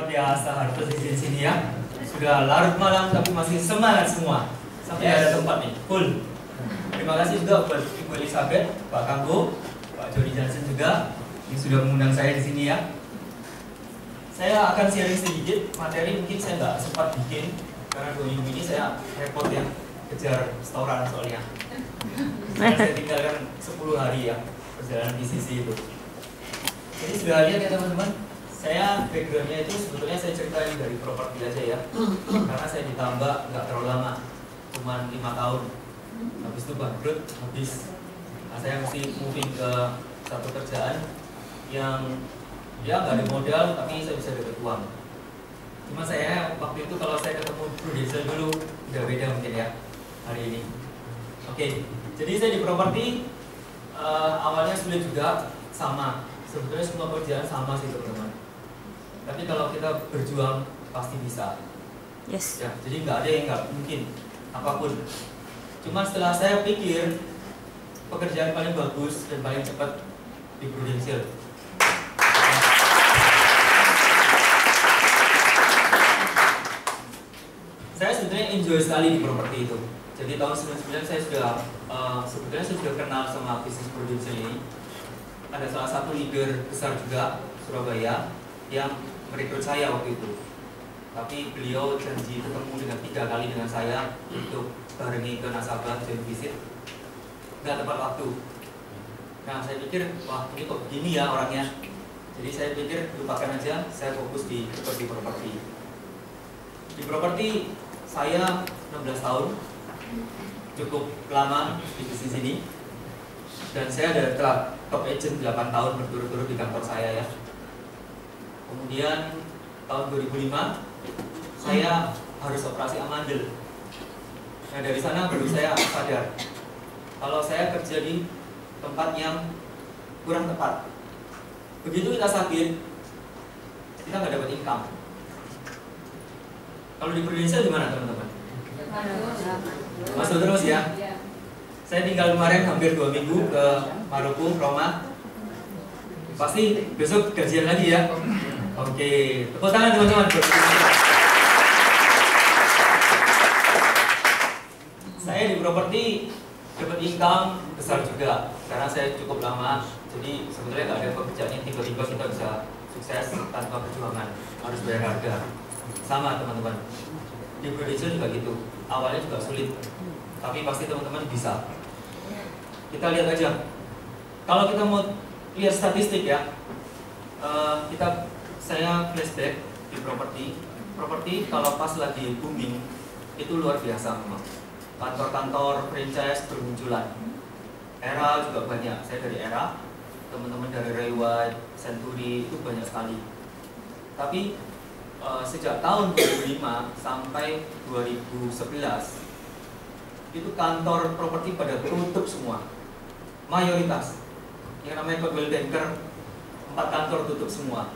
Luar biasa harus di sini ya. Sudah larut malam tapi masih semangat semua. Sampai ada tempat nih, full. Terima kasih juga buat Ibu Elizabeth, Pak Kanggo, Pak Jody Johnson juga yang sudah mengundang saya di sini ya. Saya akan sharing sedikit materi, mungkin saya nggak sempat bikin karena 2 minggu ini saya repot ya kejar setoran soalnya. Saya tinggalkan 10 hari ya perjalanan PCC itu. Jadi sudah lihat ya teman-teman, saya backgroundnya itu sebetulnya saya ceritain dari properti aja ya, karena saya ditambah nggak terlalu lama, cuma 5 tahun. Habis itu bangkrut, nah, saya mesti moving ke satu kerjaan yang ya nggak ada modal tapi saya bisa dapat uang. Cuma saya waktu itu kalau saya ketemu produser dulu udah beda mungkin ya hari ini. Oke, jadi saya di properti awalnya sulit juga, sama. Sebetulnya semua kerjaan sama sih teman-teman. Tapi kalau kita berjuang pasti bisa. Yes. Ya, jadi nggak ada yang nggak mungkin apapun. Cuma setelah saya pikir pekerjaan paling bagus dan paling cepat di Prudential. Saya sebetulnya enjoy sekali di properti itu. Jadi tahun 99 saya sebetulnya saya sudah kenal sama bisnis Prudential ini. Ada salah satu leader besar juga Surabaya yang merekrut saya waktu itu. Tapi beliau janji ketemu dengan 3 kali dengan saya untuk barengi ke nasabah dan visit. Nggak tepat waktu. Nah saya pikir wah ini kok begini ya orangnya. Jadi saya pikir lupakan aja, saya fokus di properti. Di properti saya 16 tahun, cukup lama di bisnis ini. Dan saya ada top agent 8 tahun berturut-turut di kantor saya ya. Kemudian tahun 2005 saya harus operasi amandel. Nah dari sana baru saya sadar kalau saya kerja di tempat yang kurang tepat. Begitu kita sakit, kita nggak dapat income. Kalau di Prudential gimana teman-teman? Masuk terus ya. Saya tinggal kemarin hampir 2 minggu ke Maluku, Roma. Pasti besok gajian lagi ya. Oke, tepuk tangan teman-teman. Saya di properti dapat income besar juga karena saya cukup lama. Jadi sebetulnya nggak ada pekerjaan yang tiba-tiba kita bisa sukses tanpa perjuangan, harus bayar harga. Sama teman-teman. Di Prudential juga gitu. Awalnya juga sulit, tapi pasti teman-teman bisa. Kita lihat aja. Kalau kita mau lihat statistik ya, saya flashback di properti kalau pas lagi booming itu luar biasa memang. Kantor-kantor franchise bermunculan. Era juga banyak. Saya dari Era, teman-teman dari Raywide, Century itu banyak sekali. Tapi sejak tahun 2005 sampai 2011 itu kantor properti pada tutup semua, mayoritas. Yang namanya Coldwell Banker 4 kantor tutup semua.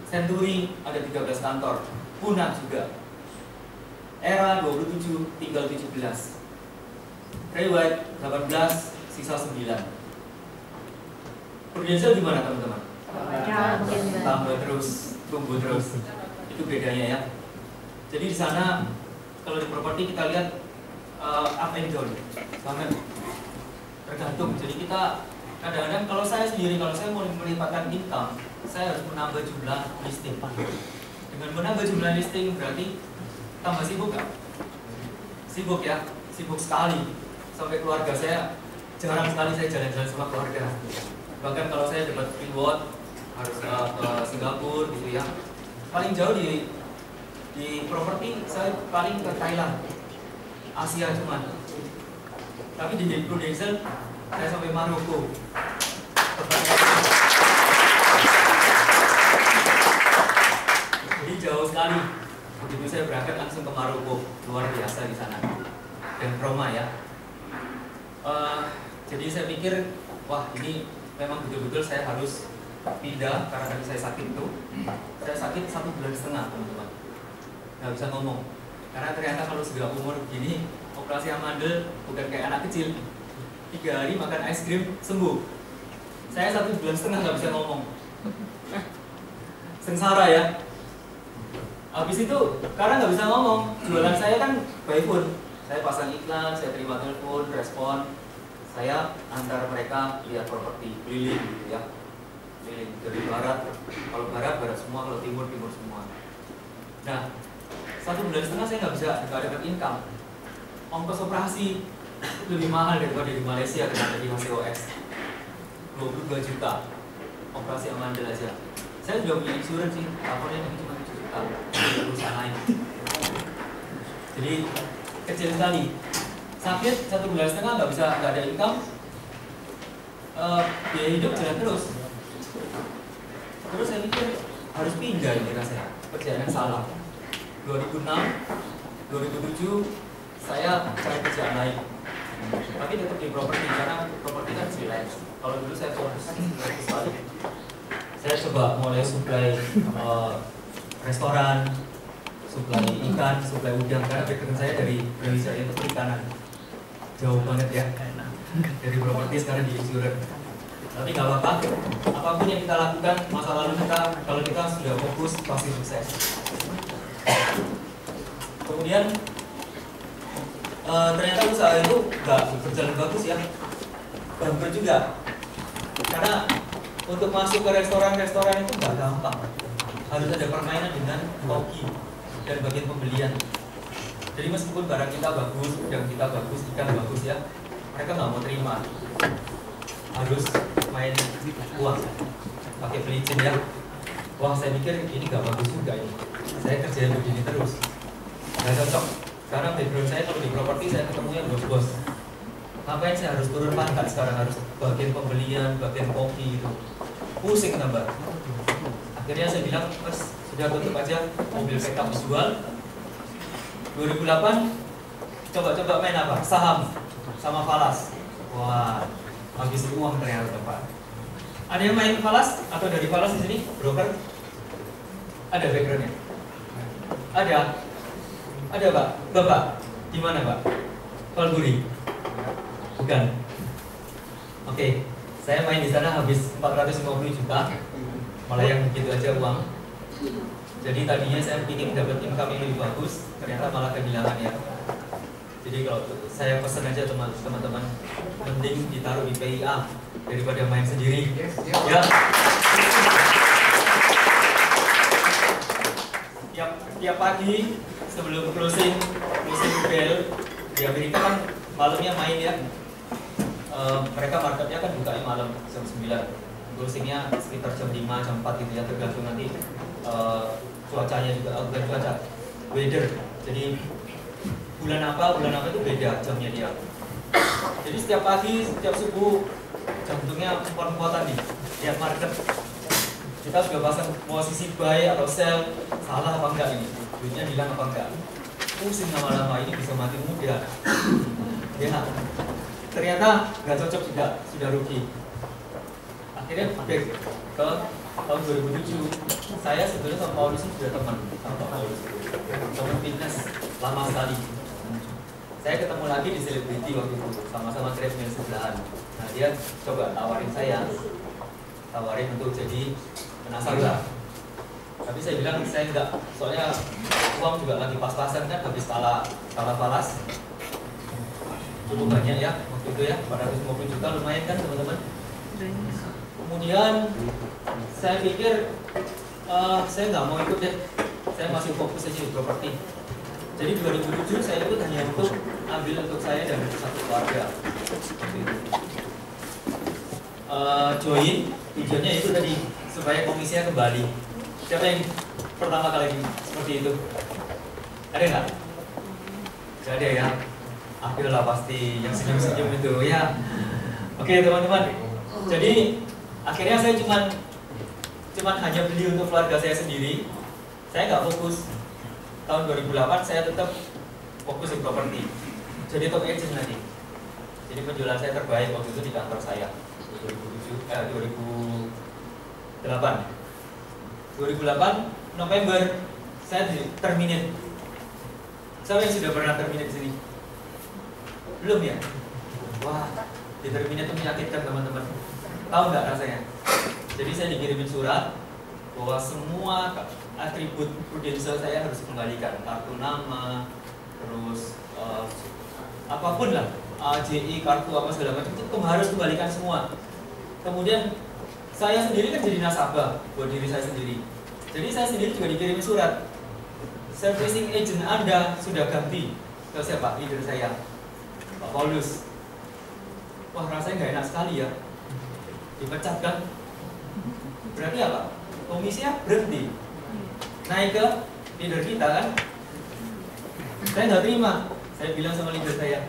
Century ada 13 kantor, punah juga. Era 27 tinggal 17. Raywide 18 sisa 9. Prudential gimana teman-teman? Tambah terus, tumbuh terus. Itu bedanya ya. Jadi di sana kalau di properti kita lihat up and down, banget tergantung. Jadi kita kadang-kadang kalau saya sendiri, kalau saya mau melipatkan income, saya harus menambah jumlah listing. Dengan menambah jumlah listing berarti tambah sibuk kan? Sibuk ya, sibuk sekali. Sampai keluarga saya jarang sekali saya jalan-jalan sama keluarga. Bahkan kalau saya dapat reward harus ke Singapura gitu ya. Paling jauh di properti saya paling ke Thailand, Asia cuman. Tapi di Prudential saya sampai Maroko. Jadi jauh sekali. Begitu saya berangkat langsung ke Maroko, luar biasa di sana. Dan Roma ya. Jadi saya pikir, wah ini memang betul-betul saya harus pindah karena tadi saya sakit tuh. Saya sakit 1,5 bulan teman-teman. Nggak bisa ngomong. Karena ternyata kalau sudah umur begini, operasi amandel bukan kayak anak kecil. 3 hari makan es krim sembuh. Saya 1,5 bulan nggak bisa ngomong. Sengsara ya. Habis itu karena nggak bisa ngomong, jualan saya kan by phone. Saya pasang iklan, saya terima telepon, respon, saya antar mereka lihat properti, keliling gitu ya, keliling dari barat, kalau barat semua, kalau timur semua. Nah, 1,5 bulan saya nggak dapat income. Ongkos operasi lebih mahal daripada di Malaysia karena di HCOX, 22 juta operasi amandel aja. Saya sudah punya insurans sih, lapornya ini cuma 7 juta, perusahaan lain. Jadi kecil sekali. Sakit 1,5 bulan nggak ada income, biaya hidup jalan terus. Terus saya mikir harus pindah ini rasanya, kerjaan yang salah. 2006, 2007 saya cari kerjaan lain, tapi tetap di properti karena properti kan freelance. Kalau dulu saya fokus sekali. Saya coba mulai supply restoran, supply ikan, supply udang karena background saya dari Brawijaya itu perikanan. Jauh banget ya, dari properti sekarang di insurance. Tapi nggak apa-apa, apapun yang kita lakukan masa lalu kita, kalau kita sudah fokus pasti sukses. Kemudian ternyata usaha itu nggak berjalan bagus ya, bangkrut juga. Karena untuk masuk ke restoran-restoran itu nggak gampang, harus ada permainan dengan koki dan bagian pembelian. Jadi meskipun barang kita bagus, udang kita bagus, ikan bagus ya, mereka nggak mau terima. Harus main uang, pakai pelicin ya. Wah, saya mikir ini nggak bagus juga ini. Saya kerjain begini terus, nggak cocok. Karena background saya kalau di properti saya ketemunya bos-bos. Ngapain saya harus turun pangkat sekarang, harus bagian pembelian, bagian koki gitu. Pusing tambah. Akhirnya saya bilang, mas sudah tutup aja, mobil backup dijual. 2008 coba-coba main apa? Saham sama falas. Wah, habis uang ternyata Pak. Ada yang main falas atau dari falas di sini? Broker? Ada backgroundnya? Ada? Ada Pak? Bapak? Di mana Pak? Palguri? Bukan? Oke, saya main di sana habis 450 juta. Malah yang begitu aja uang. Jadi tadinya saya pikir dapat income yang lebih bagus, ternyata malah kehilangan ya. Jadi kalau saya pesan aja teman-teman, mending ditaruh di PIA daripada main sendiri. Ya. Tiap pagi sebelum closing bell di Amerika kan malamnya main ya. Mereka marketnya kan bukanya malam jam 9, closingnya sekitar jam 5, jam 4 gitu ya, tergantung nanti cuacanya juga, bukan cuaca, weather. Jadi bulan apa itu beda jamnya dia. Jadi setiap pagi, setiap subuh jantungnya empot-empotan nih, lihat market. Kita sudah pasang posisi buy atau sell, salah apa enggak ini, duitnya hilang apa enggak. Pusing lama-lama, ini bisa mati muda. Ya, ternyata nggak cocok juga, sudah rugi. Akhirnya back ke tahun 2007, saya sebetulnya sama Paulus sudah teman sama Paulus, teman fitness lama sekali. Saya ketemu lagi di Selebriti waktu itu, sama-sama treadmill sebelahan. Nah dia coba tawarin untuk jadi penasabah. Tapi saya bilang saya enggak, soalnya uang juga lagi pas-pasan kan, habis kalah falas. Cukup banyak ya waktu itu ya, 450 juta lumayan kan teman-teman. Kemudian saya pikir saya nggak mau ikut deh, saya masih fokus aja di properti. Jadi 2007 saya ikut hanya untuk ambil untuk saya dan satu keluarga. Join tujuannya itu tadi supaya komisinya kembali. Siapa yang pertama kali seperti itu? Ada nggak? Gak ada ya. Akhirnya pasti yang senyum-senyum itu ya. Oke teman-teman. Jadi akhirnya saya cuman hanya beli untuk keluarga saya sendiri. Saya nggak fokus. Tahun 2008 saya tetap fokus di properti. Jadi top agent lagi. Jadi penjualan saya terbaik waktu itu di kantor saya. 2008 November saya terminate. Siapa yang sudah pernah terminate di sini? Belum ya? Wah, di terminate itu menyakitkan teman-teman. Tahu nggak rasanya? Jadi saya dikirimin surat bahwa semua atribut Prudential saya harus dikembalikan, kartu nama, terus apapun lah, JI, kartu apa segala macam itu harus kembalikan semua. Kemudian saya sendiri kan jadi nasabah buat diri saya sendiri. Jadi saya sendiri juga dikirim surat, servicing agent Anda sudah ganti ke siapa? Leader saya, Pak Paulus. Wah, rasanya nggak enak sekali ya, dipecat kan? Berarti apa? Komisinya berhenti, naik ke leader kita kan? Saya nggak terima. Saya bilang sama leader saya,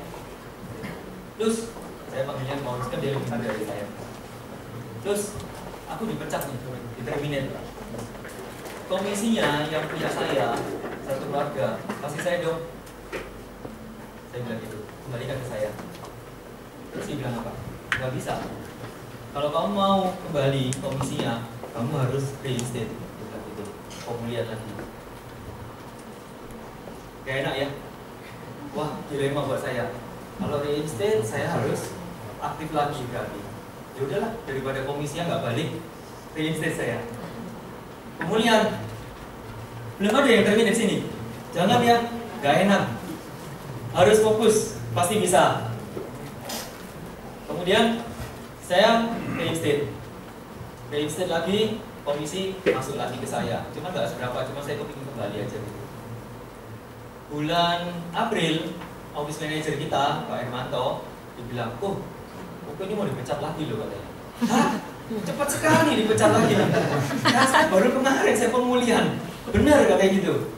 terus saya panggilnya Paulus, kan dia lebih muda dari saya. Terus aku dipecat nih, diterminate. Komisinya yang punya saya satu keluarga, kasih saya dong. Saya bilang gitu, kembalikan ke saya. Terus dia bilang apa? Gak bisa. Kalau kamu mau kembali komisinya, kamu harus reinstate. Dia bilang gitu, pemulihan lagi. Gak enak ya? Wah, dilema buat saya. Kalau reinstate, saya harus aktif lagi berarti. Ya udahlah, daripada komisinya nggak balik, reinstate saya. Pemulihan, belum ada yang termin di sini. Jangan ya, gak enak. Harus fokus, pasti bisa. Kemudian saya reinstate lagi, komisi masuk lagi ke saya. Cuma nggak seberapa, cuma saya kepingin kembali aja. Bulan April, office manager kita, Pak Hermanto, dibilang, kok ini mau dipecat lagi loh katanya. Hah? Cepat sekali dipecat lagi. Nah, saya baru kemarin saya pemulihan. Benar katanya gitu.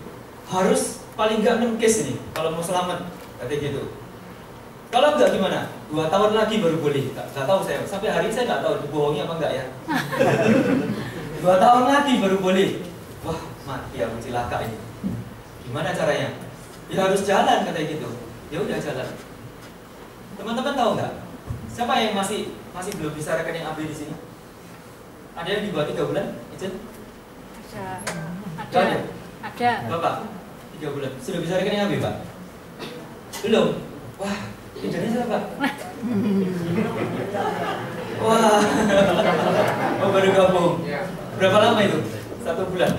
Harus paling nggak 6 case ini kalau mau selamat katanya gitu. Kalau enggak gimana? 2 tahun lagi baru boleh. Nggak tahu saya. Sampai hari ini saya nggak tahu dibohongi apa enggak ya. 2 tahun lagi baru boleh. Wah, mati aku cilaka ini. Gimana caranya? Ya harus jalan katanya gitu. Ya udah jalan. Teman-teman tahu nggak? Siapa yang masih belum bisa rekening AB di sini? Ada yang di bawah 3 bulan, Ijen? Ada. Bapak, 3 bulan. Sudah bisa rekening AB, Pak? Belum? Wah, Ijennya siapa, Pak? Wah, oh, baru gabung. Berapa lama itu? 1 bulan?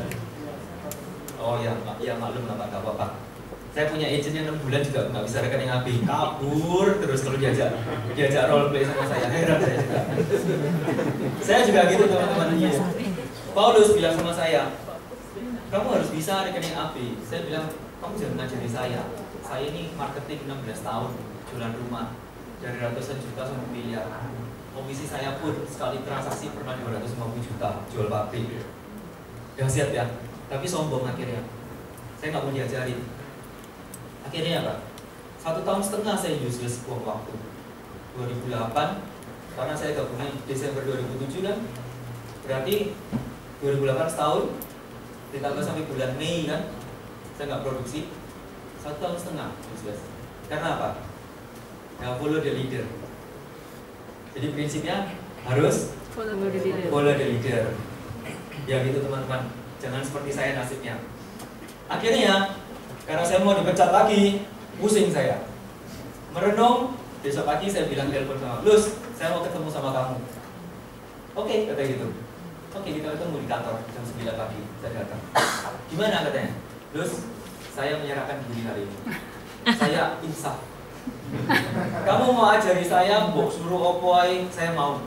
Oh ya, ya maklum lah Pak, gak apa-apa. Saya punya agent yang 6 bulan juga nggak bisa rekening AB, kabur terus kalau diajak role play sama saya, heran saya juga. Saya juga gitu teman-teman. Paulus bilang sama saya, kamu harus bisa rekening AB. Saya bilang, kamu jangan ngajari saya ini marketing 16 tahun, jualan rumah dari ratusan juta sampai miliar. Komisi saya pun sekali transaksi pernah 250 juta jual pabrik. Dahsyat ya, tapi sombong akhirnya. Saya nggak mau diajarin. Akhirnya apa? 1,5 tahun saya useless buang waktu. 2008, karena saya gabungnya Desember 2007 kan, berarti 2008 setahun, ditambah sampai bulan Mei kan, saya nggak produksi. 1,5 tahun useless. Karena apa? Nggak follow the leader. Jadi prinsipnya harus follow the leader. Ya gitu teman-teman. Jangan seperti saya nasibnya. Akhirnya karena saya mau dipecat lagi, pusing saya. Merenung, besok pagi saya bilang telepon sama Lus, saya mau ketemu sama kamu. Oke, kata gitu. Oke, kita ketemu di kantor jam 9 pagi, saya datang. Gimana katanya? Lus, saya menyerahkan diri hari ini. Saya insaf. Kamu mau ajari saya, mau suruh opoi, saya mau.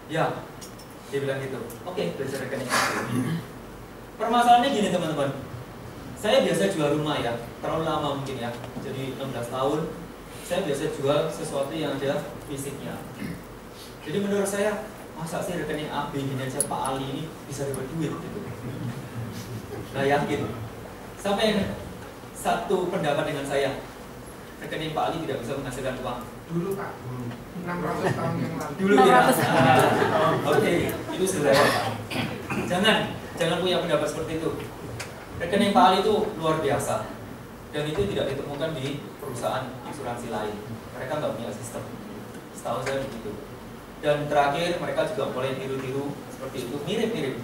Ya, dia bilang gitu. Oke, belajar rekening. Permasalahannya gini teman-teman. Saya biasa jual rumah ya, terlalu lama mungkin ya. Jadi 16 tahun, saya biasa jual sesuatu yang ada fisiknya. Jadi menurut saya, masa sih rekening AB gini aja Pak Ali ini bisa dapat duit gitu. Nah yakin. Sampai satu pendapat dengan saya, rekening Pak Ali tidak bisa menghasilkan uang. Dulu Pak, 600 tahun yang lalu. Dulu ya. Oke, itu sudah ya Pak. Jangan punya pendapat seperti itu. Rekening Pak Ali itu luar biasa, dan itu tidak ditemukan di perusahaan asuransi lain. Mereka nggak punya sistem, setahu saya begitu. Dan terakhir mereka juga mulai tiru-tiru seperti itu, mirip-mirip.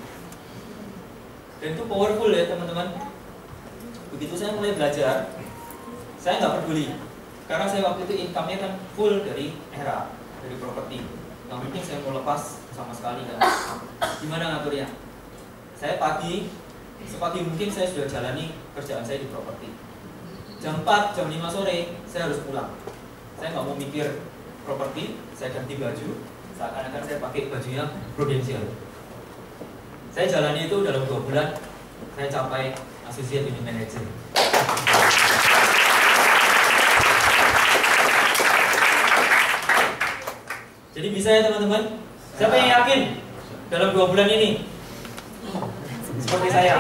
Dan itu powerful ya teman-teman. Begitu saya mulai belajar, saya nggak peduli, karena saya waktu itu income-nya kan full dari era, dari properti. Nggak mungkin saya mau lepas sama sekali kan. Gimana ngaturnya? Saya pagi sepagi mungkin saya sudah jalani kerjaan saya di properti. Jam 4, jam 5 sore saya harus pulang. Saya nggak mau mikir properti, saya ganti baju, seakan-akan saya pakai bajunya Prudential. Saya jalani itu dalam 2 bulan, saya capai Associate Unit Manager. Jadi bisa ya teman-teman? Siapa yang yakin dalam 2 bulan ini? Seperti saya.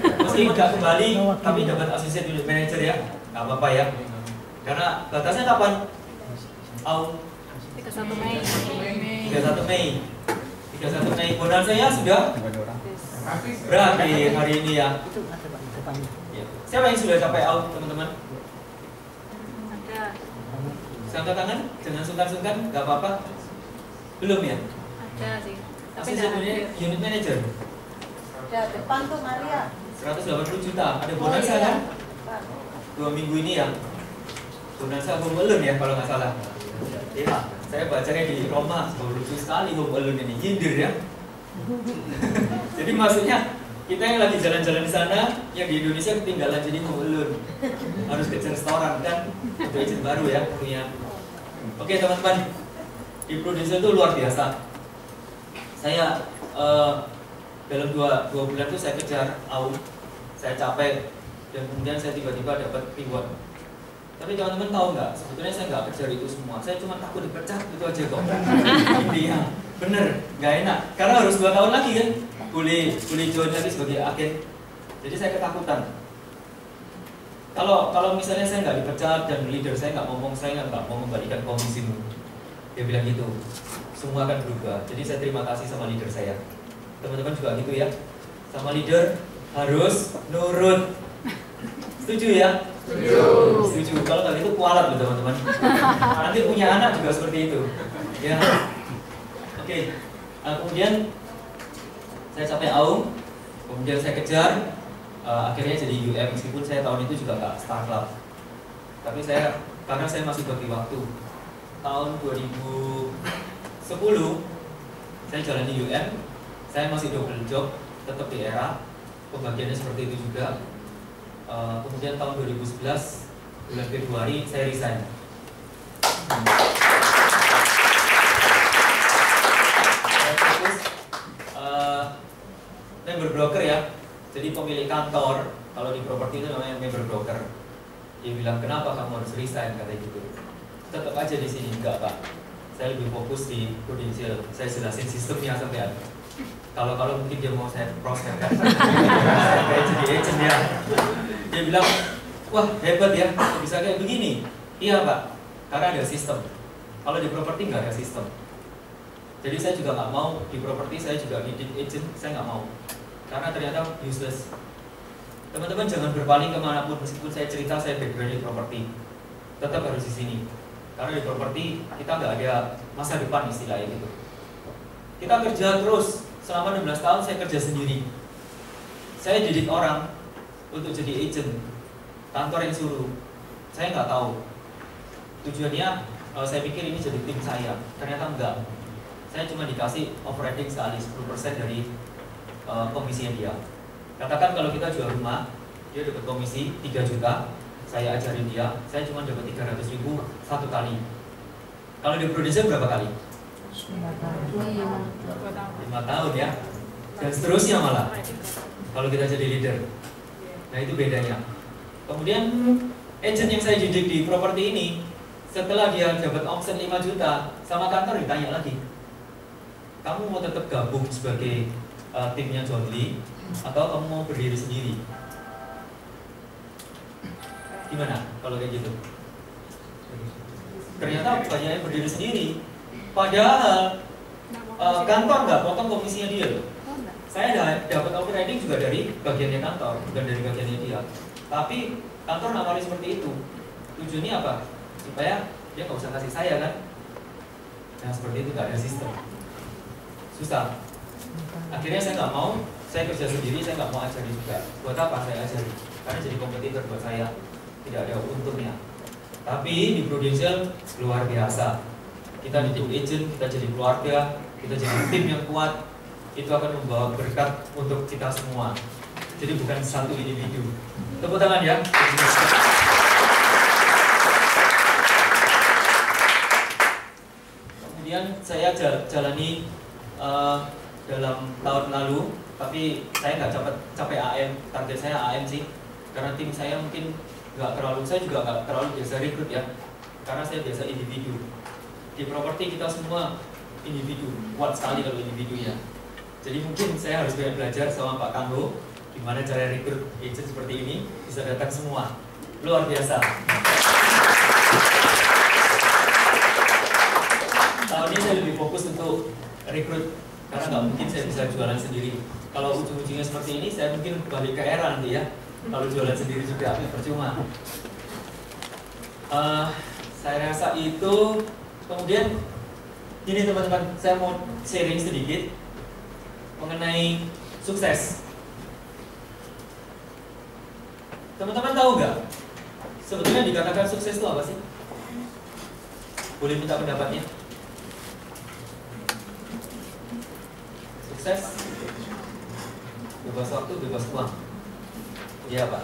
Meski nggak kembali, tapi dapat Associate Unit Manager ya. Nggak apa-apa ya. Karena batasnya kapan? 31 Mei. 31 Mei. 31 Mei. Bonusnya sudah berakhir hari ini ya. Siapa yang sudah capai out teman-teman? Ada. Angkat tangan, jangan sungkan-sungkan, nggak apa-apa. Belum ya? Ada sih. Tapi Associate nggak Unit Manager. Ya, depan tuh Maria. 180 juta. Ada bonusnya kan? 2 minggu ini ya. Bonusnya home alone ya kalau nggak salah. Ya, saya bacanya di Roma, lucu sekali home alone ini, nyindir ya. Jadi maksudnya kita yang lagi jalan-jalan di sana, yang di Indonesia ketinggalan jadi home alone. Harus ke restoran kan, untuk agent baru ya punya. Oke teman-teman, di Prudential itu luar biasa. Saya dalam 2 bulan itu saya kejar AU, saya capek, dan kemudian saya tiba-tiba dapat reward. Tapi teman-teman tahu nggak, sebetulnya saya nggak kejar itu semua. Saya cuma takut dipecat, itu aja kok. Iya, bener, nggak enak. Karena harus 2 tahun lagi kan, boleh join lagi sebagai agen. Jadi saya ketakutan. Kalau misalnya saya nggak dipecat dan leader saya nggak ngomong, saya nggak mau membalikan komisimu. Dia bilang gitu, semua akan berubah. Jadi saya terima kasih sama leader saya. Teman-teman juga gitu ya, sama leader harus nurut. Setuju ya? Setuju. Kalau nggak gitu kualat loh teman-teman. Nanti punya anak juga seperti itu. Ya. Oke. Kemudian saya capai AUM, kemudian saya kejar, akhirnya jadi UM meskipun saya tahun itu juga nggak startup. Tapi karena saya masih bagi waktu. Tahun 2010 saya jalani UM, saya masih double job, tetap di era, pembagiannya seperti itu juga. Kemudian tahun 2011 bulan Februari saya resign. Saya fokus member broker ya. Jadi pemilik kantor kalau di properti itu namanya member broker. Dia bilang kenapa kamu harus resign katanya gitu. Tetap aja di sini enggak Pak. Saya lebih fokus di Prudential. Saya jelasin sistemnya sampai kalau mungkin dia mau saya prospek kan. Kayak jadi agent ya. Dia bilang, wah hebat ya, bisa kayak begini. Iya Pak, karena ada sistem. Kalau di properti nggak ada sistem. Jadi saya juga nggak mau di properti, saya juga di agent, saya nggak mau. Karena ternyata useless. Teman-teman jangan berpaling kemanapun, meskipun saya cerita saya background di properti, tetap harus di sini. Karena di properti kita nggak ada masa depan istilahnya gitu. Kita kerja terus, selama 16 tahun saya kerja sendiri. Saya didik orang untuk jadi agent, kantor yang suruh. Saya nggak tahu tujuannya. Saya pikir ini jadi tim saya, ternyata enggak. Saya cuma dikasih overriding sekali 10% dari komisinya dia. Katakan kalau kita jual rumah, dia dapat komisi 3 juta, saya ajarin dia, saya cuma dapat 300.000 satu kali. Kalau di Prudential berapa kali? 5 tahun ya, dan seterusnya malah. Kalau kita jadi leader. Nah itu bedanya. Kemudian agent yang saya didik di properti ini, setelah dia dapat omset 5 juta, sama kantor ditanya lagi, kamu mau tetap gabung sebagai timnya John Lee atau kamu mau berdiri sendiri? Gimana kalau kayak gitu? Ternyata banyak yang berdiri sendiri. Padahal kantor nggak potong komisinya dia loh. Saya dapat overriding juga dari bagiannya kantor, bukan dari bagiannya dia. Tapi kantor nawarin seperti itu. Tujuannya apa? Supaya dia nggak usah kasih saya kan. Nah seperti itu, nggak ada sistem. Susah. Akhirnya saya nggak mau, saya kerja sendiri, saya nggak mau ajari juga. Buat apa saya ajari? Karena jadi kompetitor buat saya, tidak ada untungnya. Tapi di Prudential luar biasa. Kita didik agent, kita jadi keluarga, kita jadi tim yang kuat. Itu akan membawa berkat untuk kita semua. Jadi bukan satu individu. Tepuk tangan ya. Kemudian saya jalani dalam tahun lalu, tapi saya nggak capai AM. Target saya AM sih, karena tim saya mungkin nggak terlalu, saya juga nggak terlalu biasa rekrut ya, karena saya biasa individu. Di properti kita semua individu, kuat sekali kalau individu ya. Jadi mungkin saya harus banyak belajar sama Pak Kanggo, gimana cara rekrut agent seperti ini bisa datang semua, luar biasa. Tahun ini saya lebih fokus untuk rekrut, karena nggak mungkin saya bisa jualan sendiri. Kalau ujung-ujungnya seperti ini, saya mungkin balik ke era nanti ya. Kalau jualan sendiri juga percuma. Saya rasa itu. Kemudian ini teman-teman, saya mau sharing sedikit mengenai sukses. Teman-teman tahu nggak? Sebetulnya dikatakan sukses itu apa sih? Boleh minta pendapatnya? Sukses, bebas waktu, bebas uang. Iya Pak.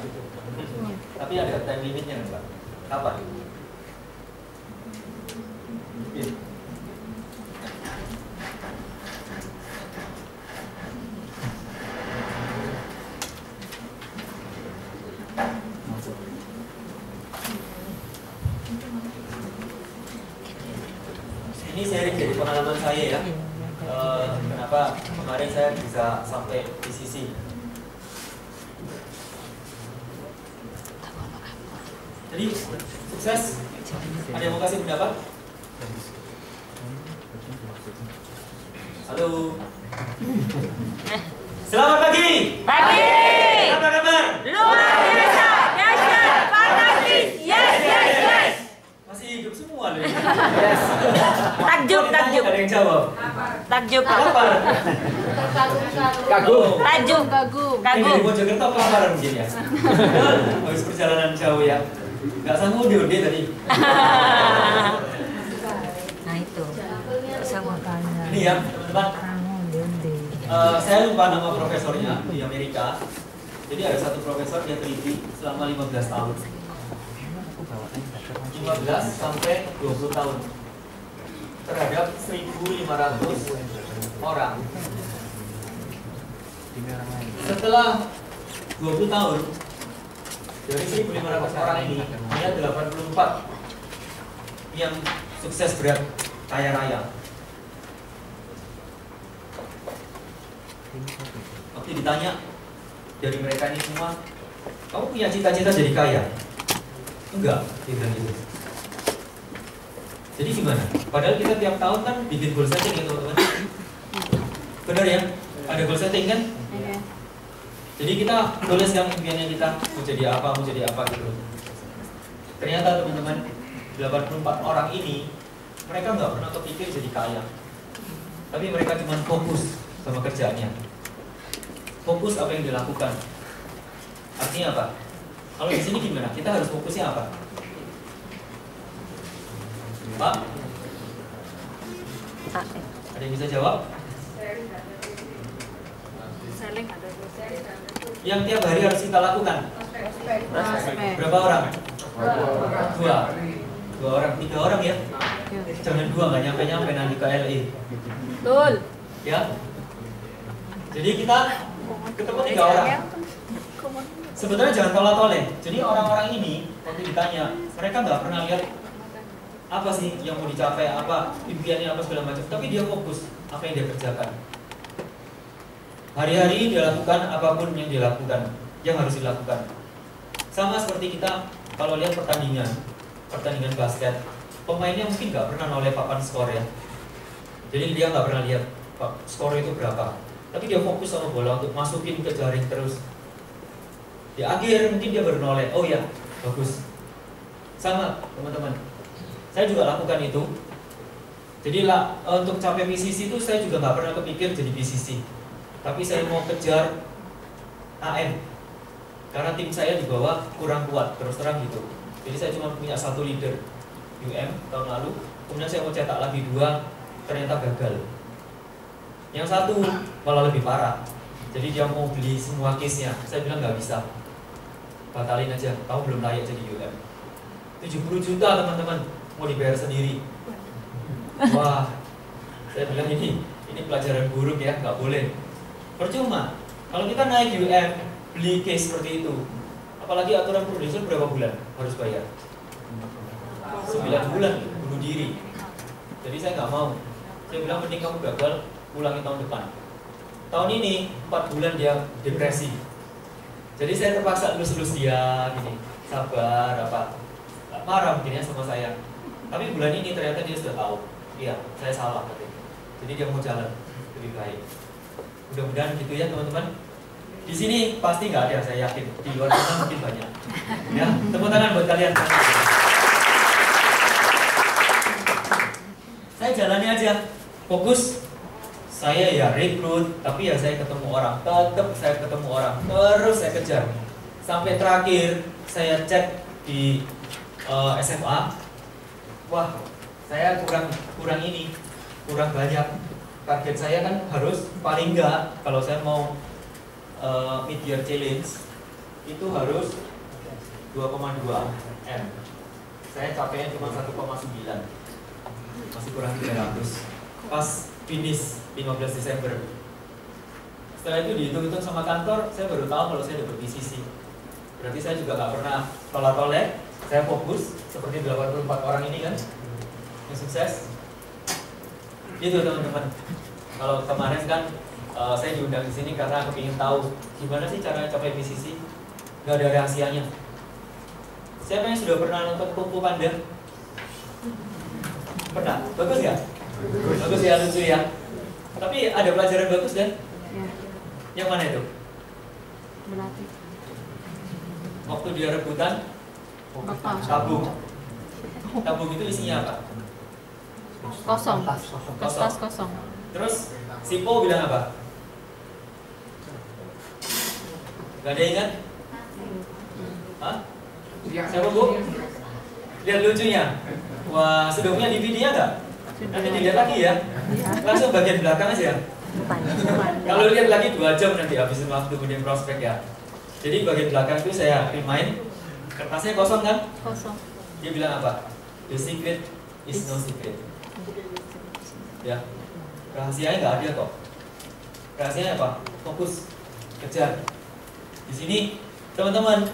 Tapi ada time limitnya Pak. Kapan? Ini sharing dari pengalaman saya ya. Kenapa kemarin saya bisa sampai di sisi. Jadi sukses. Ada yang mau kasih pendapat? Halo. Selamat pagi. Pagi. Apa kabar? Luar biasa, dahsyat, fantastis. Yes, yes, yes. Masih hidup semua loh. Yes. Takjub, takjub. Ada yang jawab. Takjub. Lapar. Kagum. Takjub. Kagum. Ini dari Kagum. Mojokerto lapar mungkin ya. Habis perjalanan jauh ya. Nggak sanggup diundi tadi. Nah itu. Sama tanya. Ini ya teman-teman. Saya lupa nama profesornya di Amerika. Jadi ada satu profesor dia teliti selama 15 tahun. 15 sampai 20 tahun terhadap 1.500 orang. Setelah 20 tahun dari 1.500 orang ini, hanya 84 yang sukses berat, kaya raya. Waktu ditanya dari mereka ini semua, kamu punya cita-cita jadi kaya? Enggak, dia bilang gitu. Jadi gimana? Padahal kita tiap tahun kan bikin goal setting ya teman-teman. Benar ya? Ada goal setting kan? Jadi kita tuliskan impiannya kita mau jadi apa gitu. Ternyata teman-teman 84 orang ini mereka nggak pernah kepikir jadi kaya. Tapi mereka cuma fokus sama kerjaannya. Fokus apa yang dilakukan. Artinya apa? Kalau di sini gimana? Kita harus fokusnya apa? Pak? Ada yang bisa jawab? Selling ada. Yang tiap hari harus kita lakukan? Berapa orang? Dua orang, 3 orang ya? Jangan 2, nggak nyampe-nyampe nanti ke LA. Betul. Ya? Jadi kita ketemu 3 orang. Sebenarnya jangan tolak-tolak. Jadi orang-orang ini waktu ditanya, mereka nggak pernah lihat apa sih yang mau dicapai, apa impiannya, apa segala macam. Tapi dia fokus apa yang dia kerjakan. Hari-hari dia lakukan apapun yang dia lakukan, yang harus dilakukan. Sama seperti kita kalau lihat pertandingan basket, pemainnya mungkin nggak pernah noleh papan skor ya. Jadi dia nggak pernah lihat skor itu berapa. Tapi dia fokus sama bola untuk masukin ke jaring terus. Di akhir mungkin dia baru noleh, oh ya bagus. Sama teman-teman, saya juga lakukan itu. Jadi untuk capai PCC itu saya juga nggak pernah kepikir jadi PCC. Tapi saya mau kejar AM karena tim saya di bawah kurang kuat, terus terang gitu. Jadi saya cuma punya 1 leader UM tahun lalu. Kemudian saya mau cetak lagi 2, ternyata gagal. Yang 1 malah lebih parah. Jadi dia mau beli semua case-nya. Saya bilang nggak bisa, batalin aja, kamu belum layak jadi UM. 70 juta teman-teman, mau dibayar sendiri. Wah, saya bilang ini pelajaran buruk ya, nggak boleh. Percuma, kalau kita naik UM, beli case seperti itu, apalagi aturan Prudential berapa bulan harus bayar? 9 bulan, bunuh diri. Jadi saya nggak mau. Saya bilang mending kamu gagal, ulangi tahun depan. Tahun ini 4 bulan dia depresi. Jadi saya terpaksa lulus dia gini, sabar apa, marah mungkin ya sama saya. Tapi bulan ini ternyata dia sudah tahu, iya saya salah katanya. Jadi dia mau jalan lebih baik. Mudah-mudahan gitu ya teman-teman. Di sini pasti nggak ada, saya yakin. Di luar sana mungkin banyak. Ya, tepuk tangan buat kalian. Saya jalani aja, fokus. Saya ya rekrut, tapi ya saya ketemu orang, tetap saya ketemu orang, terus saya kejar. Sampai terakhir saya cek di SMA, wah saya kurang ini, kurang banyak. Target saya kan harus paling enggak, kalau saya mau mid-year challenge itu harus 2,2 M. Saya capeknya cuma 1,9, masih kurang 300. Pas finish 15 Desember. Setelah itu dihitung-hitung sama kantor, saya baru tahu kalau saya dapat PCC. Berarti saya juga nggak pernah tolak-tolak, saya fokus seperti 84 orang ini kan, yang sukses. Gitu teman-teman. Kalau kemarin kan saya diundang di sini karena aku ingin tahu gimana sih cara capai PCC. Nggak ada rahasianya. Siapa yang sudah pernah nonton Kung Fu Panda? Pernah? Bagus ya? Bagus ya, lucu ya. Tapi ada pelajaran bagus kan? Ya. Yang mana itu? Berarti. Waktu dia rebutan tabung. Tabung itu isinya apa? Kosong. Kertas kosong. Terus si Po bilang apa? Gak ada ingat? Hah? Siapa Bu? Lihat lucunya. Wah, sudah punya DVD-nya nggak? Nanti dilihat lagi ya. Langsung bagian belakang aja. Kalau lihat lagi 2 jam nanti habisin waktu kemudian prospek ya. Jadi bagian belakang itu saya remind, kertasnya kosong kan? Kosong. Dia bilang apa? The secret is no secret. Ya, rahasianya nggak ada kok. Rahasianya apa? Fokus, kejar. Di sini teman-teman,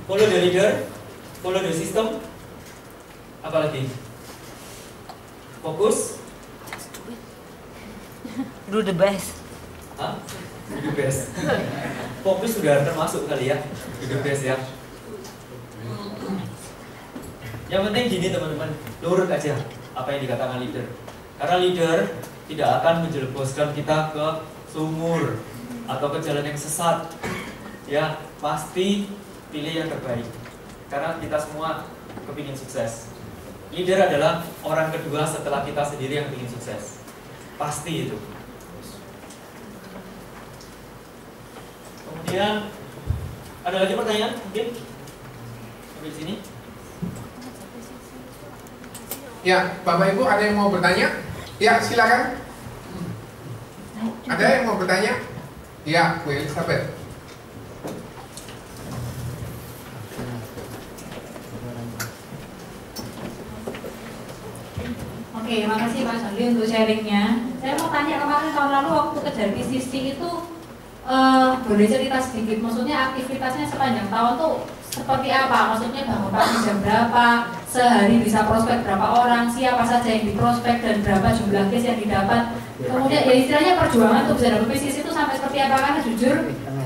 follow the leader, follow the system. Apalagi? Fokus. Do the best. Hah? Do the best. Fokus sudah termasuk kali ya. Do the best ya. Yang penting gini teman-teman, nurut aja apa yang dikatakan leader. Karena leader tidak akan menjerumuskan kita ke sumur atau ke jalan yang sesat. Ya, pasti pilih yang terbaik. Karena kita semua kepingin sukses. Leader adalah orang kedua setelah kita sendiri yang ingin sukses. Pasti itu. Kemudian ada lagi pertanyaan mungkin sampai sini? Ya, Bapak Ibu ada yang mau bertanya? Ya, silakan. Ada yang mau bertanya? Ya, Bu Elizabeth. Oke, makasih Pak Sandi untuk sharingnya. Saya mau tanya, kemarin tahun lalu waktu kejar PCC itu boleh cerita sedikit, maksudnya aktivitasnya sepanjang tahun tuh seperti apa? Maksudnya bangun pagi jam berapa, sehari bisa prospek berapa orang, siapa saja yang diprospek dan berapa jumlah case yang didapat. Kemudian ya istilahnya perjuangan untuk bisa dapat PCC itu sampai seperti apa? Karena jujur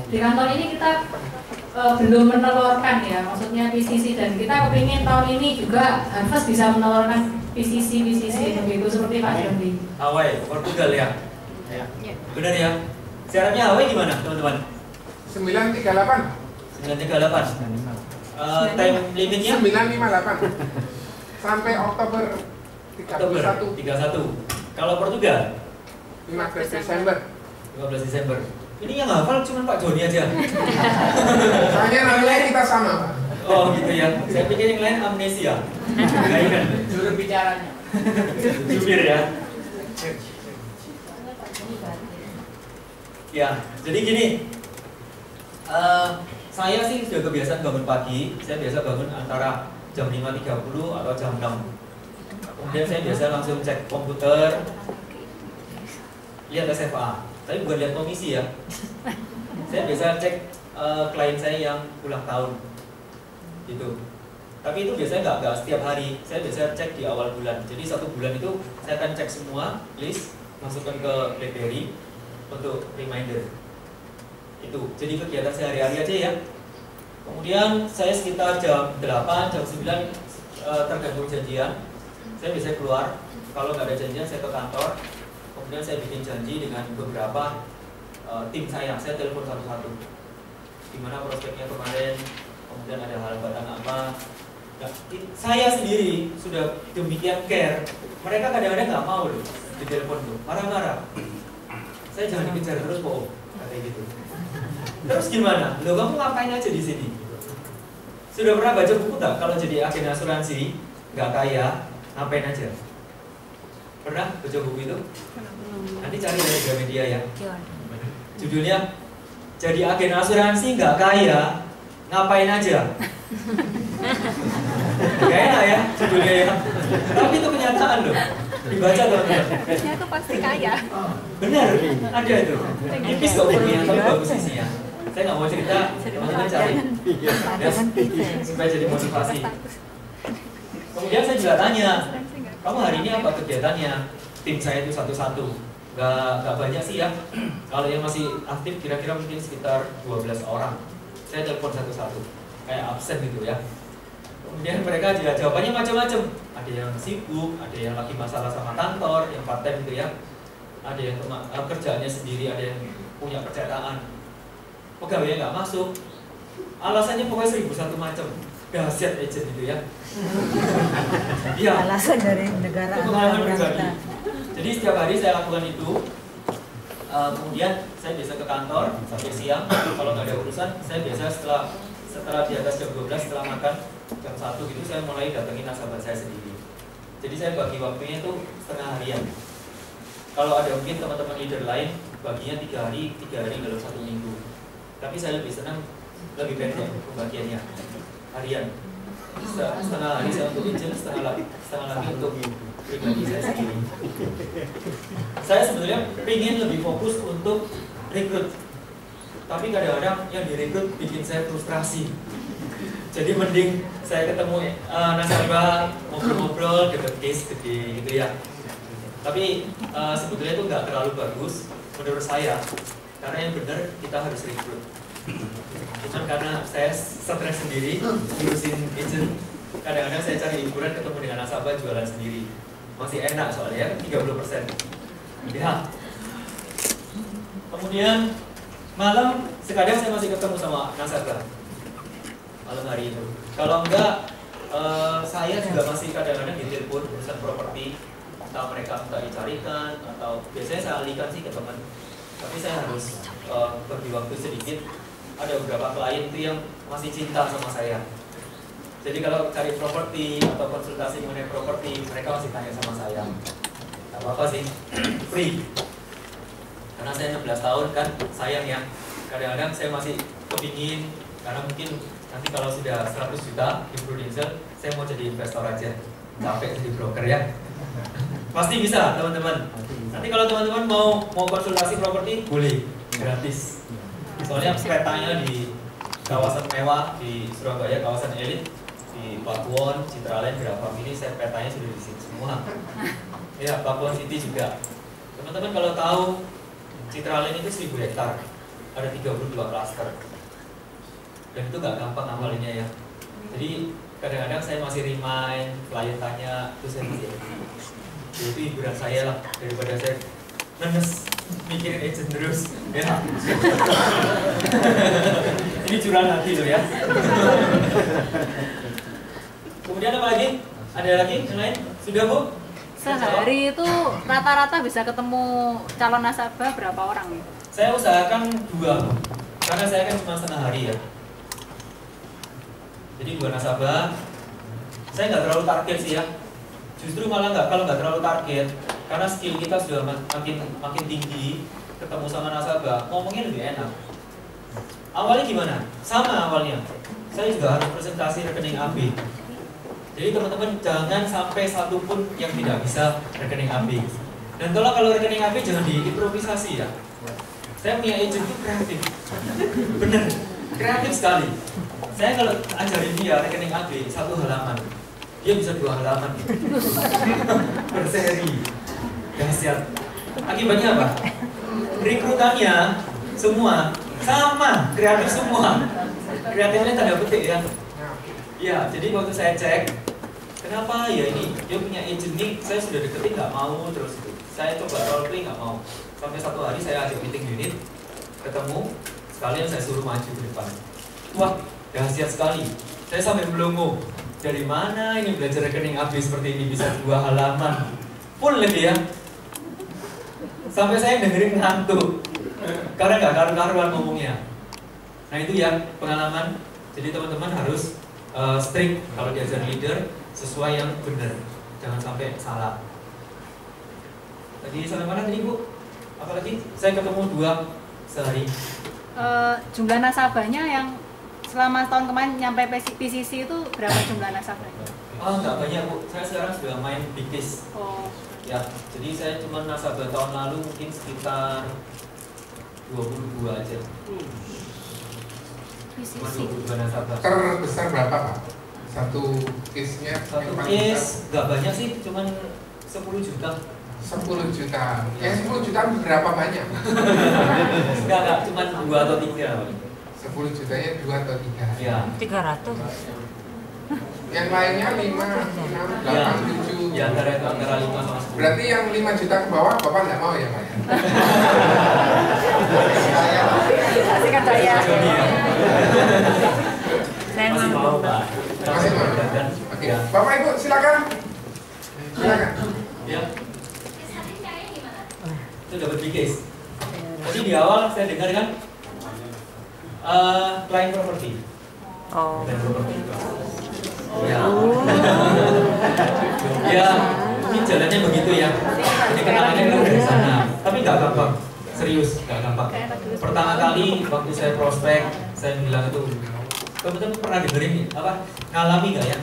di kantor ini kita belum menelurkan ya, maksudnya PCC, dan kita kepingin tahun ini juga Harvest bisa menelurkan PCC begitu seperti Pak Jondi. Hawaii, Portugal ya? Ya. Benar ya? Syaratnya Hawaii gimana teman-teman? 938. 938. Time limitnya? 958. Sampai Oktober 31. Kalau Portugal? 15 Desember. 15 Desember. Ini yang hafal cuma Pak Joni aja. Soalnya namanya kita sama, Pak. Oh gitu ya. Saya pikir yang lain amnesia. Juru bicaranya. Jubir ya. Ya, jadi gini. Saya sih sudah kebiasaan bangun pagi. Saya biasa bangun antara jam 5.30 atau jam 6. Kemudian saya biasa langsung cek komputer, lihat SFA. Tapi bukan lihat komisi ya. Saya biasa cek klien saya yang ulang tahun, gitu. Tapi itu biasanya nggak setiap hari. Saya biasa cek di awal bulan. Jadi 1 bulan itu saya akan cek semua list, masukkan ke BlackBerry untuk reminder. Itu. Jadi kegiatan sehari-hari aja ya. Kemudian saya sekitar jam 8, jam 9 tergantung janjian. Saya bisa keluar. Kalau nggak ada janjian saya ke kantor. Kemudian saya bikin janji dengan beberapa tim saya telepon satu-satu. Gimana prospeknya kemarin, kemudian ada hambatan apa. Nah, saya sendiri sudah demikian care. Mereka kadang-kadang nggak mau loh ditelepon tuh, marah-marah. Saya jangan dikejar terus kok, kayak gitu. Terus gimana? Loh kamu ngapain aja di sini? Sudah pernah baca buku tak? Kalau jadi agen asuransi nggak kaya, ngapain aja? Pernah baca buku itu? Nanti cari dari Gramedia ya. Judulnya jadi agen asuransi nggak kaya, ngapain aja? Gak enak ya judulnya ya. Tapi itu kenyataan loh. Dibaca teman-teman. Harusnya itu pasti kaya. Benar, ada itu. Tipis kok bukunya, tapi bagus isinya. Saya nggak mau cerita, teman-teman cari ya, supaya jadi motivasi. Kemudian saya juga tanya, kamu hari ini apa kegiatannya? Tim saya itu satu-satu, nggak banyak sih ya. Kalau yang masih aktif kira-kira mungkin sekitar 12 orang. Saya telepon satu-satu, kayak absen gitu ya. Kemudian mereka juga jawabannya macam-macam. Ada yang sibuk, ada yang lagi masalah sama kantor, yang part time gitu ya. Ada yang kerjaannya sendiri, ada yang punya percetakan. Pegawainya nggak masuk. Alasannya pokoknya 1001 macam. Dahsyat agent itu ya. Iya. Alasan dari negara. Itu pengalaman pribadi. Jadi setiap hari saya lakukan itu. Kemudian saya biasa ke kantor sampai siang. Kalau nggak ada urusan, saya biasa setelah di atas jam 12 setelah makan jam 1 gitu saya mulai datengin nasabah saya sendiri. Jadi saya bagi waktunya itu setengah harian. Kalau ada mungkin teman-teman leader lain baginya 3 hari dalam 1 minggu. Tapi saya lebih senang lebih pendek pembagiannya harian. Setengah hari saya untuk agent, setengah lagi untuk pribadi saya sendiri. Saya sebenarnya ingin lebih fokus untuk rekrut. Tapi kadang-kadang yang direkrut bikin saya frustrasi. Jadi mending saya ketemu nasabah, ngobrol-ngobrol, deket case gede gitu ya. Tapi sebetulnya itu nggak terlalu bagus menurut saya. Karena yang benar kita harus rekrut. Cuman karena saya stres sendiri ngurusin agent, kadang-kadang saya cari hiburan ketemu dengan nasabah jualan sendiri. Masih enak soalnya 30%. Ya. Kemudian malam sekadang saya masih ketemu sama nasabah malam hari itu. Kalau enggak saya juga masih kadang-kadang ditelepon urusan properti, entah mereka minta dicarikan atau biasanya saya alihkan sih ke teman. Tapi saya harus bagi waktu sedikit. Ada beberapa klien itu yang masih cinta sama saya. Jadi kalau cari properti atau konsultasi mengenai properti, mereka masih tanya sama saya. Gak apa-apa sih, free. Karena saya 16 tahun kan, sayang ya. Kadang-kadang saya masih kepingin, karena mungkin nanti kalau sudah 100 juta di Prudential, saya mau jadi investor aja. Capek jadi broker ya. Pasti bisa teman-teman. Nanti kalau teman-teman mau konsultasi properti, boleh, gratis. Soalnya petanya di kawasan mewah di Surabaya, kawasan elit, di Pakuwon, Citraland, Grafam ini saya petanya sudah di sini semua. Ya, Pakuwon City juga. Teman-teman kalau tahu Citraland itu 1000 hektar, ada 32 klaster. Dan itu nggak gampang ngapalinnya ya. Jadi kadang-kadang saya masih remind, klien tanya, terus saya masih itu hiburan saya lah, daripada saya nenes mikirin agent terus ya. Ini curahan hati loh ya. Kemudian apa lagi? Ada lagi yang lain? Sudah Bu? Sehari itu rata-rata bisa ketemu calon nasabah berapa orang? Saya usahakan 2, karena saya kan cuma setengah hari ya. Jadi 2 nasabah. Saya nggak terlalu target sih ya. Justru malah kalau nggak terlalu target, karena skill kita sudah makin tinggi, ketemu sama nasabah, ngomongnya lebih enak. Awalnya gimana? Sama awalnya. Saya juga harus presentasi rekening AB. Jadi teman-teman jangan sampai satu pun yang tidak bisa rekening AB. Dan kalau rekening AB jangan diimprovisasi ya. Saya punya agent itu kreatif. Bener, kreatif sekali. Saya kalau ajarin dia rekening AB 1 halaman, dia bisa 2 halaman. Berseri. Dahsyat. Akibatnya apa? Rekrutannya semua sama, kreatif semua. Kreatifnya tanda petik ya. Ya, jadi waktu saya cek, kenapa ya ini dia punya agent nih, saya sudah deketin nggak mau terus itu. Saya coba role play nggak mau. Sampai satu hari saya ajak meeting unit, ketemu, sekalian saya suruh maju ke depan. Wah, dahsyat sekali. Saya sampai melongo. Dari mana ini belajar rekening AB seperti ini bisa 2 halaman? Full lagi ya. Sampai saya dengerin ngantuk. Karena nggak karu-karuan ngomongnya. Nah itu ya pengalaman. Jadi teman-teman harus strict kalau diajar leader sesuai yang benar. Jangan sampai salah. Tadi sampai mana tadi Bu? Apalagi saya ketemu 2 sehari. Jumlah nasabahnya yang selama tahun kemarin nyampe PCC itu berapa jumlah nasabahnya? Oh nggak banyak Bu. Saya sekarang sudah main big case. Oh. Ya, jadi saya cuma nasabah tahun lalu mungkin sekitar 22 aja. Cuma 22 nasabah. Terbesar berapa Pak? Satu case-nya? Satu case nggak banyak sih, cuma 10 juta. 10 juta. Yang 10 juta berapa banyak? Enggak, cuma 2 atau 3. 10 jutanya 2 atau 3. Ya. 300. Yang lainnya 5, 6, 8, 7. Ya, antara 5 sama 10. Berarti yang 5 juta ke bawah Bapak nggak mau ya Pak? Kasihkan saya. Saya Masih mau Pak. Masih mau? Oke. Ya. Bapak Ibu silakan. Silakan. Ya. Itu dapat big case. Jadi di awal saya dengar kan client property. Oh. Client property. Ya. Ya, ini jalannya begitu ya. Jadi kenalannya kan dari sana. Tapi nggak gampang. Serius, nggak gampang. Pertama kali waktu saya prospek, saya bilang itu, teman-teman pernah dengerin apa? Ngalami nggak ya?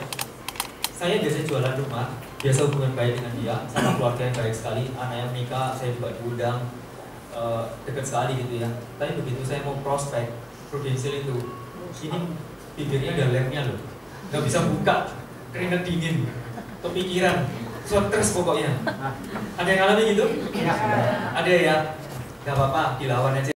Saya biasa jualan rumah, biasa hubungan baik dengan dia, sama keluarga yang baik sekali, anak yang menikah, saya juga diundang, dekat sekali gitu ya. Tapi begitu saya mau prospek, Prudential itu, ini bibirnya ada lemnya loh, nggak bisa buka, keringat dingin, kepikiran, stres pokoknya. Ada yang ngalami gitu? Ada ya? Gak apa-apa, dilawan aja.